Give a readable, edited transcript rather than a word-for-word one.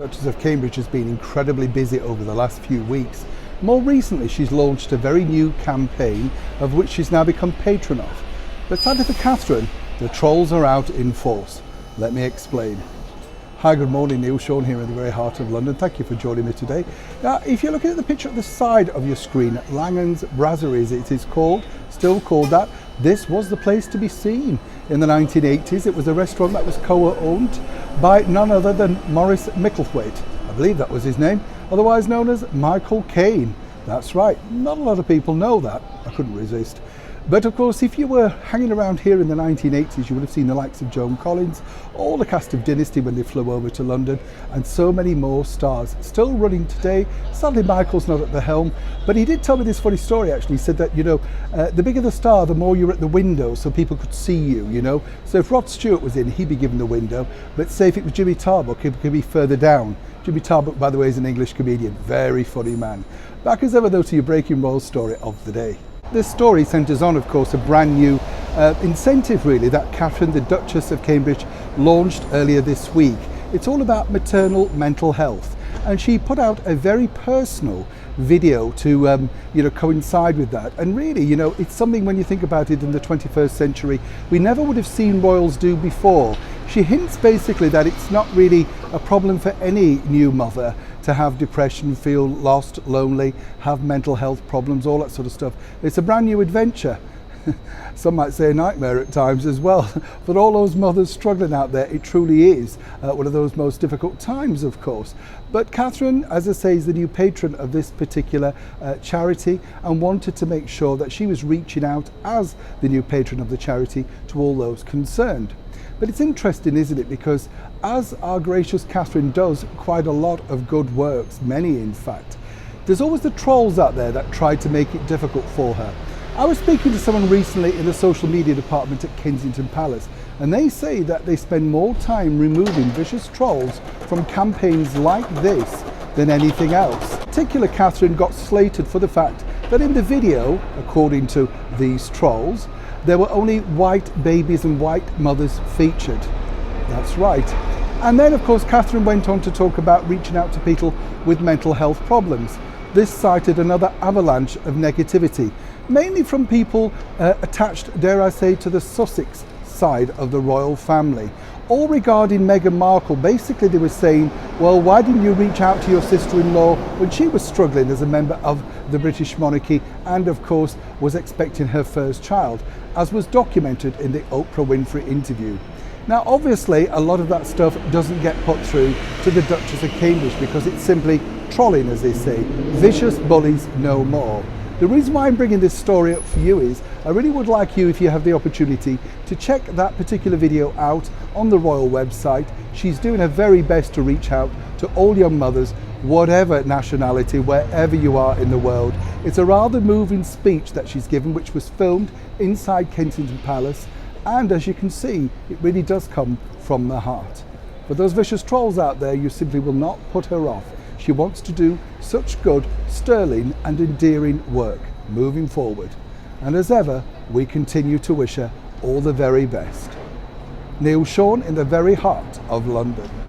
Duchess of Cambridge has been incredibly busy over the last few weeks. More recently, she's launched a very new campaign of which she's now become patron of. But sadly for Catherine, the trolls are out in force. Let me explain. Hi, good morning, Neil Sean here in the very heart of London. Thank you for joining me today. Now, if you're looking at the picture at the side of your screen, Langhams Brasserie, it is called, still called that. This was the place to be seen. In the 1980s, it was a restaurant that was co-owned by none other than Maurice Micklethwaite. I believe that was his name, otherwise known as Michael Caine. That's right, not a lot of people know that. I couldn't resist. But of course, if you were hanging around here in the 1980s, you would have seen the likes of Joan Collins, all the cast of Dynasty when they flew over to London, and so many more stars. Still running today. Sadly, Michael's not at the helm, but he did tell me this funny story actually. He said that, the bigger the star, the more you're at the window so people could see you, So if Rod Stewart was in, he'd be given the window, but say if it was Jimmy Tarbuck, he could be further down. Jimmy Tarbuck, by the way, is an English comedian, very funny man. Back as ever though to your breaking roll story of the day. This story centres on, of course, a brand new incentive really that Catherine, the Duchess of Cambridge, launched earlier this week. It's all about maternal mental health, and she put out a very personal video to coincide with that. And really, it's something when you think about it in the 21st century, we never would have seen royals do before. She hints basically that it's not really a problem for any new mother to have depression, feel lost, lonely, have mental health problems, all that sort of stuff. It's a brand new adventure. Some might say a nightmare at times as well. For all those mothers struggling out there, it truly is one of those most difficult times, of course. But Catherine, as I say, is the new patron of this particular charity, and wanted to make sure that she was reaching out as the new patron of the charity to all those concerned. But it's interesting, isn't it? Because as our gracious Catherine does quite a lot of good works, many in fact, there's always the trolls out there that try to make it difficult for her. I was speaking to someone recently in the social media department at Kensington Palace, and they say that they spend more time removing vicious trolls from campaigns like this than anything else. Particular Catherine got slated for the fact that in the video, according to these trolls, there were only white babies and white mothers featured. That's right. And then, of course, Catherine went on to talk about reaching out to people with mental health problems. This cited another avalanche of negativity, mainly from people attached, dare I say, to the Sussex side of the royal family. All regarding Meghan Markle. Basically, they were saying, well, why didn't you reach out to your sister-in-law when she was struggling as a member of the British monarchy and, of course, was expecting her first child, as was documented in the Oprah Winfrey interview. Now, obviously, a lot of that stuff doesn't get put through to the Duchess of Cambridge because it's simply trolling, as they say. Vicious bullies no more. The reason why I'm bringing this story up for you is I really would like you, if you have the opportunity, to check that particular video out on the royal website. She's doing her very best to reach out to all young mothers, whatever nationality, wherever you are in the world. It's a rather moving speech that she's given, which was filmed inside Kensington Palace, and as you can see, it really does come from the heart. For those vicious trolls out there, you simply will not put her off. She wants to do such good, sterling and endearing work moving forward. And as ever, we continue to wish her all the very best. Neil Sean in the very heart of London.